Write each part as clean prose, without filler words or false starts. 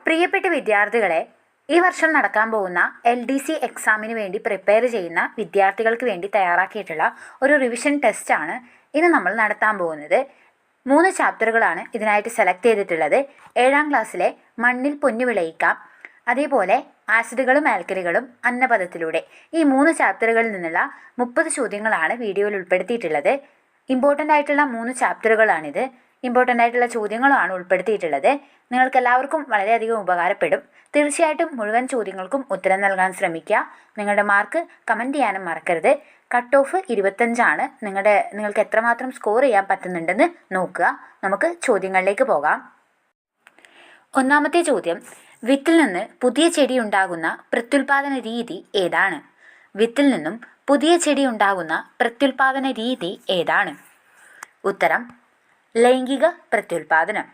പ്രിയപ്പെട്ട വിദ്യാർത്ഥികളെ, ഈ വർഷം നടക്കാൻ പോകുന്ന LDC എക്സാമിന് വേണ്ടി പ്രിപ്പയർ ചെയ്യുന്ന വിദ്യാർത്ഥികൾക്ക് വേണ്ടി തയ്യാറാക്കിയിട്ടുള്ള ഒരു റിവിഷൻ ടെസ്റ്റാണ് ഇന്ന് നമ്മൾ നടത്താൻ പോകുന്നത്. 3 ചാപ്റ്ററുകളാണ് ഇതിനായിട്ട് സെലക്ട് ചെയ്തിട്ടുള്ളത്. 7ാം ക്ലാസ്സിലെ മണ്ണിൽ പൊന്നു വിളയിക്കാം, അതേപോലെ ആസിഡുകളും ആൽക്കലികളും അന്നപദത്തിലൂടെ, ഈ 3 ചാപ്റ്ററുകളിൽ നിന്നുള്ള 30 ചോദ്യങ്ങളാണ് വീഡിയോയിൽ ഉൾപ്പെടുത്തിയിട്ടുള്ളത്. ഇമ്പോർട്ടൻ്റ് ആയിട്ടുള്ള 3 ചാപ്റ്ററുകളാണിത്. ഇമ്പോർട്ടൻ്റ് ആയിട്ടുള്ള ചോദ്യങ്ങളുമാണ് ഉൾപ്പെടുത്തിയിട്ടുള്ളത്. നിങ്ങൾക്ക് എല്ലാവർക്കും വളരെയധികം ഉപകാരപ്പെടും. തീർച്ചയായിട്ടും മുഴുവൻ ചോദ്യങ്ങൾക്കും ഉത്തരം നൽകാൻ ശ്രമിക്കുക. നിങ്ങളുടെ മാർക്ക് കമൻറ്റ് ചെയ്യാനും മറക്കരുത്. കട്ട് ഓഫ് 25ആണ്. നിങ്ങൾക്ക് എത്രമാത്രം സ്കോർ ചെയ്യാൻ പറ്റുന്നുണ്ടെന്ന് നോക്കുക. നമുക്ക് ചോദ്യങ്ങളിലേക്ക് പോകാം. ഒന്നാമത്തെ ചോദ്യം, വിത്തിൽ നിന്ന് പുതിയ ചെടി ഉണ്ടാകുന്ന പ്രത്യുൽപാദന രീതി ഏതാണ്? വിത്തിൽ നിന്നും പുതിയ ചെടി ഉണ്ടാകുന്ന പ്രത്യുൽപാദന രീതി ഏതാണ്? ഉത്തരം ലൈംഗിക പ്രത്യുൽപാദനം.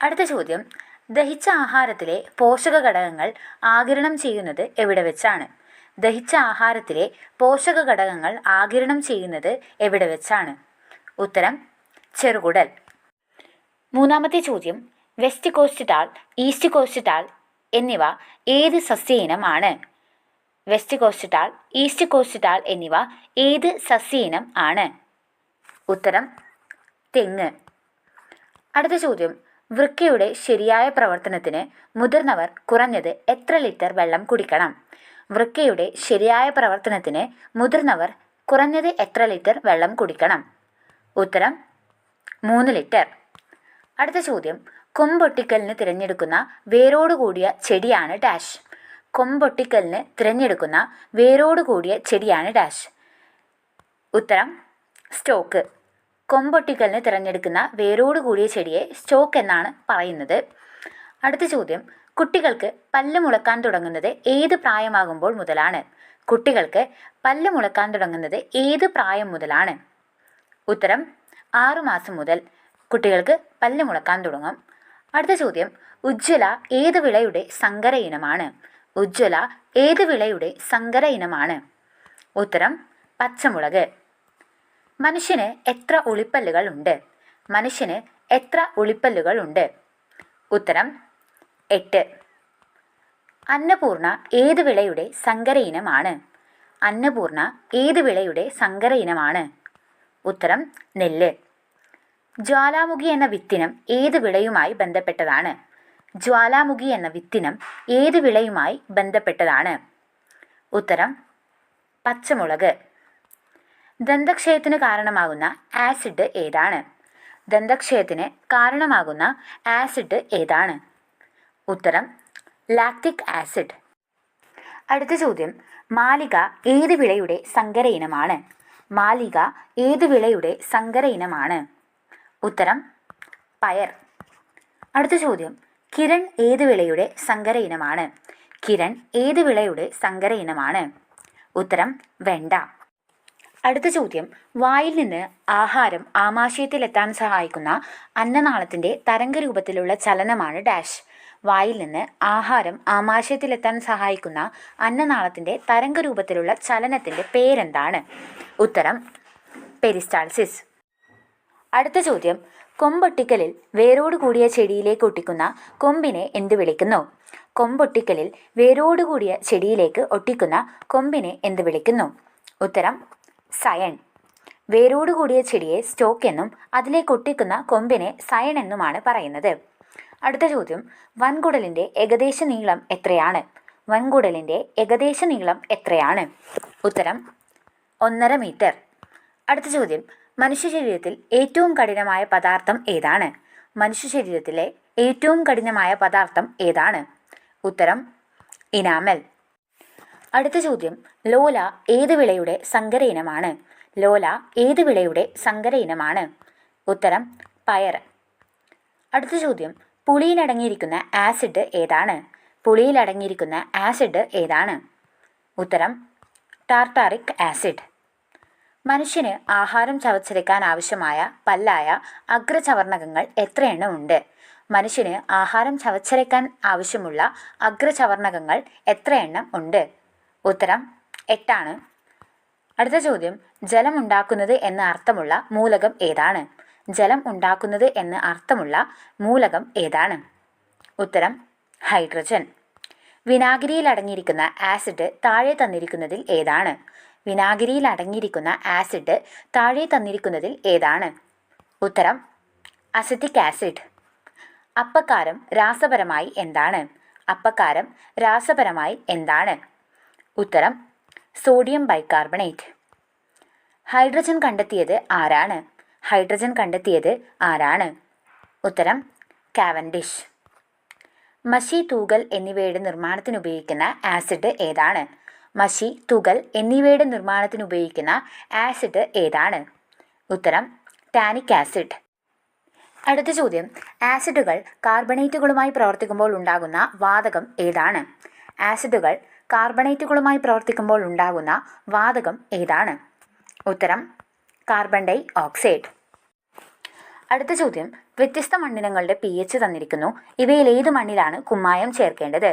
അടുത്ത ചോദ്യം, ദഹിച്ച ആഹാരത്തിലെ പോഷക ഘടകങ്ങൾ ആഗിരണം ചെയ്യുന്നത് എവിടെ വെച്ചാണ്? ദഹിച്ച ആഹാരത്തിലെ പോഷക ഘടകങ്ങൾ ആഗിരണം ചെയ്യുന്നത് എവിടെ വെച്ചാണ്? ഉത്തരം ചെറുകുടൽ. മൂന്നാമത്തെ ചോദ്യം, west cost tall, east cost tall എന്നിവ ഏത് സസ്യ ഇനമാണ്? West cost tall, east cost tall എന്നിവ ഏത് സസ്യ ഇനം ആണ്? ഉത്തരം തെങ്ങ്. അടുത്ത ചോദ്യം, വൃക്കയുടെ ശരിയായ പ്രവർത്തനത്തിന് മുതിർന്നവർ കുറഞ്ഞത് എത്ര ലിറ്റർ വെള്ളം കുടിക്കണം? വൃക്കയുടെ ശരിയായ പ്രവർത്തനത്തിന് മുതിർന്നവർ കുറഞ്ഞത് എത്ര ലിറ്റർ വെള്ളം കുടിക്കണം? ഉത്തരം 3 ലിറ്റർ. അടുത്ത ചോദ്യം, കൊമ്പൊട്ടിക്കലിന് തിരഞ്ഞെടുക്കുന്ന വേരോട് കൂടിയ ചെടിയാണ് ഡാഷ്. കൊമ്പൊട്ടിക്കലിന് തിരഞ്ഞെടുക്കുന്ന വേരോട് കൂടിയ ചെടിയാണ് ഡാഷ്. ഉത്തരം സ്റ്റോക്ക്. കൊമ്പൊട്ടിക്കലിന് തിരഞ്ഞെടുക്കുന്ന വേരോട് കൂടിയ ചെടിയെ സ്റ്റോക്ക് എന്നാണ് പറയുന്നത്. അടുത്ത ചോദ്യം, കുട്ടികൾക്ക് പല്ല് മുളക്കാൻ തുടങ്ങുന്നത് ഏത് പ്രായമാകുമ്പോൾ മുതലാണ്? കുട്ടികൾക്ക് പല്ല് മുളക്കാൻ തുടങ്ങുന്നത് ഏത് പ്രായം മുതലാണ്? ഉത്തരം 6 മാസം മുതൽ കുട്ടികൾക്ക് പല്ല് മുളക്കാൻ തുടങ്ങും. അടുത്ത ചോദ്യം, ഉജ്ജ്വല ഏത് വിളയുടെ സങ്കര ഇനമാണ്? ഉജ്ജ്വല ഏത് വിളയുടെ സങ്കര ഇനമാണ്? ഉത്തരം പച്ചമുളക്. മനുഷ്യന് എത്ര ഉളിപ്പല്ലുകൾ ഉണ്ട്? മനുഷ്യന് എത്ര ഉളിപ്പല്ലുകൾ ഉണ്ട്? ഉത്തരം 8. അന്നപൂർണ ഏത് വിളയുടെ സങ്കര ഇനമാണ്? അന്നപൂർണ ഏത് വിളയുടെ സങ്കര ഇനമാണ്? ഉത്തരം നെല്ല്. ജ്വാലാമുഖി എന്ന വിത്തിനം ഏത് വിളയുമായി ബന്ധപ്പെട്ടതാണ്? ജ്വാലാമുഖി എന്ന വിത്തിനം ഏത് വിളയുമായി ബന്ധപ്പെട്ടതാണ്? ഉത്തരം പച്ചമുളക്. ദന്തക്ഷയത്തിന് കാരണമാകുന്ന ആസിഡ് ഏതാണ്? ദന്തക്ഷയത്തിന് കാരണമാകുന്ന ആസിഡ് ഏതാണ്? ഉത്തരം ലാക്റ്റിക് ആസിഡ്. അടുത്ത ചോദ്യം, മാലിക ഏത് വിളയുടെ സങ്കര ഇനമാണ്? മാലിക ഏത് വിളയുടെ സങ്കര ഇനമാണ്? ഉത്തരം പയർ. അടുത്ത ചോദ്യം, കിരൺ ഏത് വിളയുടെ സങ്കര ഇനമാണ്? കിരൺ ഏത് വിളയുടെ സങ്കര ഇനമാണ്? ഉത്തരം വെണ്ട. അടുത്ത ചോദ്യം, വായിൽ നിന്ന് ആഹാരം ആമാശയത്തിലെത്താൻ സഹായിക്കുന്ന അന്നനാളത്തിൻ്റെ തരംഗരൂപത്തിലുള്ള ചലനമാണ് ഡാഷ്. വായിൽ നിന്ന് ആഹാരം ആമാശയത്തിലെത്താൻ സഹായിക്കുന്ന അന്നനാളത്തിൻ്റെ തരംഗരൂപത്തിലുള്ള ചലനത്തിൻ്റെ പേരെന്താണ്? ഉത്തരം പെരിസ്റ്റാൾസിസ്. അടുത്ത ചോദ്യം, കൊമ്പൊട്ടിക്കലിൽ വേരോട് കൂടിയ ചെടിയിലേക്ക് ഒട്ടിക്കുന്ന കൊമ്പിനെ എന്ത് വിളിക്കുന്നു? കൊമ്പൊട്ടിക്കലിൽ വേരോട് കൂടിയ ചെടിയിലേക്ക് ഒട്ടിക്കുന്ന കൊമ്പിനെ എന്ത് വിളിക്കുന്നു? ഉത്തരം സയൺ. വേരോട് കൂടിയ ചെടിയെ സ്റ്റോക്ക് എന്നും അതിലേക്ക് ഒട്ടിക്കുന്ന കൊമ്പിനെ സയൺ എന്നുമാണ് പറയുന്നത്. അടുത്ത ചോദ്യം, വൻകുടലിൻ്റെ ഏകദേശ നീളം എത്രയാണ്? വൻകുടലിൻ്റെ ഏകദേശ നീളം എത്രയാണ്? ഉത്തരം 1.5 മീറ്റർ. അടുത്ത ചോദ്യം, മനുഷ്യ ശരീരത്തിൽ ഏറ്റവും കഠിനമായ പദാർത്ഥം ഏതാണ്? മനുഷ്യ ശരീരത്തിലെ ഏറ്റവും കഠിനമായ പദാർത്ഥം ഏതാണ്? ഉത്തരം ഇനാമൽ. അടുത്ത ചോദ്യം, ലോല ഏത് വിളയുടെ സങ്കര ഇനമാണ്? ലോല ഏത് വിളയുടെ സങ്കര ഇനമാണ്? ഉത്തരം പയർ. അടുത്ത ചോദ്യം, പുളിയിലടങ്ങിയിരിക്കുന്ന ആസിഡ് ഏതാണ്? പുളിയിലടങ്ങിയിരിക്കുന്ന ആസിഡ് ഏതാണ്? ഉത്തരം ടാർട്ടാറിക് ആസിഡ്. മനുഷ്യന് ആഹാരം ചവച്ചരയ്ക്കാൻ ആവശ്യമായ പല്ലായ അഗ്രചവർണകങ്ങൾ എത്രയെണ്ണം ഉണ്ട്? മനുഷ്യന് ആഹാരം ചവച്ചരയ്ക്കാൻ ആവശ്യമുള്ള അഗ്രചവർണകങ്ങൾ എത്രയെണ്ണം ഉണ്ട്? ഉത്തരം 8 ആണ്. അടുത്ത ചോദ്യം, ജലം ഉണ്ടാക്കുന്നത് എന്ന് അർത്ഥമുള്ള മൂലകം ഏതാണ്? ജലം ഉണ്ടാക്കുന്നത് എന്ന് അർത്ഥമുള്ള മൂലകം ഏതാണ്? ഉത്തരം ഹൈഡ്രജൻ. വിനാഗിരിയിൽ അടങ്ങിയിരിക്കുന്ന ആസിഡ് താഴെ തന്നിരിക്കുന്നതിൽ ഏതാണ്? വിനാഗിരിയിൽ അടങ്ങിയിരിക്കുന്ന ആസിഡ് താഴെ തന്നിരിക്കുന്നതിൽ ഏതാണ്? ഉത്തരം അസറ്റിക് ആസിഡ്. അപ്പക്കാരം രാസപരമായി എന്താണ്? അപ്പക്കാരം രാസപരമായി എന്താണ്? ഉത്തരം സോഡിയം ബൈകാർബണേറ്റ്. ഹൈഡ്രജൻ കണ്ടെത്തിയത് ആരാണ്? ഹൈഡ്രജൻ കണ്ടെത്തിയത് ആരാണ്? ഉത്തരം കാവൻഡിഷ്. മഷി, തൂകൽ എന്നിവയുടെ നിർമ്മാണത്തിന് ഉപയോഗിക്കുന്ന ആസിഡ് ഏതാണ്? മഷി, തുകൽ എന്നിവയുടെ നിർമ്മാണത്തിന് ഉപയോഗിക്കുന്ന ആസിഡ് ഏതാണ്? ഉത്തരം ടാനിക് ആസിഡ്. അടുത്ത ചോദ്യം, ആസിഡുകൾ കാർബണേറ്റുകളുമായി പ്രവർത്തിക്കുമ്പോൾ ഉണ്ടാകുന്ന വാതകം ഏതാണ്? ആസിഡുകൾ കാർബണേറ്റുകളുമായി പ്രവർത്തിക്കുമ്പോൾ ഉണ്ടാകുന്ന വാതകം ഏതാണ്? ഉത്തരം കാർബൺ ഡൈ ഓക്സൈഡ്. അടുത്ത ചോദ്യം, വ്യത്യസ്ത മണ്ണിനങ്ങളുടെ pH തന്നിരിക്കുന്നു. ഇവയിൽ ഏത് മണ്ണിലാണ് കുമ്മായം ചേർക്കേണ്ടത്?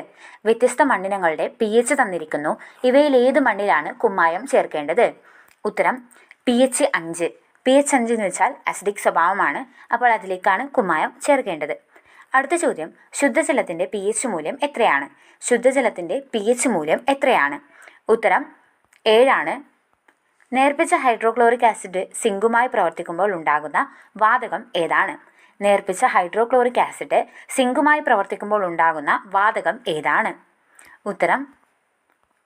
വ്യത്യസ്ത മണ്ണിനങ്ങളുടെ pH തന്നിരിക്കുന്നു. ഇവയിൽ ഏത് മണ്ണിലാണ് കുമ്മായം ചേർക്കേണ്ടത്? ഉത്തരം pH 5. pH 5 എന്ന് വെച്ചാൽ അസിഡിക് സ്വഭാവമാണ്. അപ്പോൾ അതിലേക്കാണ് കുമ്മായം ചേർക്കേണ്ടത്. അടുത്ത ചോദ്യം, ശുദ്ധജലത്തിൻ്റെ pH മൂല്യം എത്രയാണ്? ശുദ്ധജലത്തിൻ്റെ pH മൂല്യം എത്രയാണ്? ഉത്തരം 7 ആണ്. നേർപ്പിച്ച ഹൈഡ്രോക്ലോറിക് ആസിഡ് സിങ്കുമായി പ്രവർത്തിക്കുമ്പോൾ ഉണ്ടാകുന്ന വാതകം ഏതാണ്? നേർപ്പിച്ച ഹൈഡ്രോക്ലോറിക് ആസിഡ് സിങ്കുമായി പ്രവർത്തിക്കുമ്പോൾ ഉണ്ടാകുന്ന വാതകം ഏതാണ്? ഉത്തരം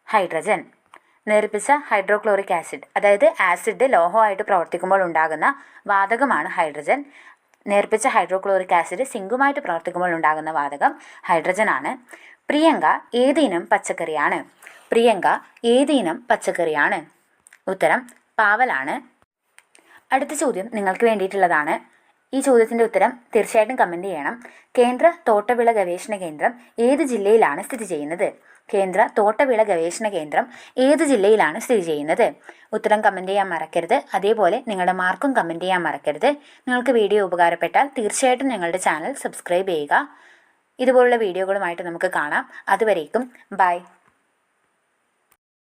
ഹൈഡ്രജൻ. നേർപ്പിച്ച ഹൈഡ്രോക്ലോറിക് ആസിഡ്, അതായത് ആസിഡ് ലോഹമായിട്ട് പ്രവർത്തിക്കുമ്പോൾ ഉണ്ടാകുന്ന വാതകമാണ് ഹൈഡ്രജൻ. നേർപ്പിച്ച ഹൈഡ്രോക്ലോറിക് ആസിഡ് സിങ്കുമായിട്ട് പ്രവർത്തിക്കുമ്പോൾ ഉണ്ടാകുന്ന വാതകം ഹൈഡ്രജൻ ആണ്. പ്രിയങ്ക ഏത് ഇനം പച്ചക്കറിയാണ്? പ്രിയങ്ക ഏത് ഇനം പച്ചക്കറിയാണ്? ഉത്തരം പാവലാണ്. അടുത്ത ചോദ്യം നിങ്ങൾക്ക് വേണ്ടിയിട്ടുള്ളതാണ്. ഈ ചോദ്യത്തിൻ്റെ ഉത്തരം തീർച്ചയായിട്ടും കമൻറ്റ് ചെയ്യണം. കേന്ദ്ര തോട്ടവിള ഗവേഷണ കേന്ദ്രം ഏത് ജില്ലയിലാണ് സ്ഥിതി ചെയ്യുന്നത്? കേന്ദ്ര തോട്ടവിള ഗവേഷണ കേന്ദ്രം ഏത് ജില്ലയിലാണ് സ്ഥിതി ചെയ്യുന്നത്? ഉത്തരം കമൻറ്റ് ചെയ്യാൻ മറക്കരുത്. അതേപോലെ നിങ്ങളുടെ മാർക്കും കമൻറ്റ് ചെയ്യാൻ മറക്കരുത്. നിങ്ങൾക്ക് വീഡിയോ ഉപകാരപ്പെട്ടാൽ തീർച്ചയായിട്ടും ഞങ്ങളുടെ ചാനൽ സബ്സ്ക്രൈബ് ചെയ്യുക. ഇതുപോലുള്ള വീഡിയോകളുമായിട്ട് നമുക്ക് കാണാം. അതുവരേക്കും ബൈ.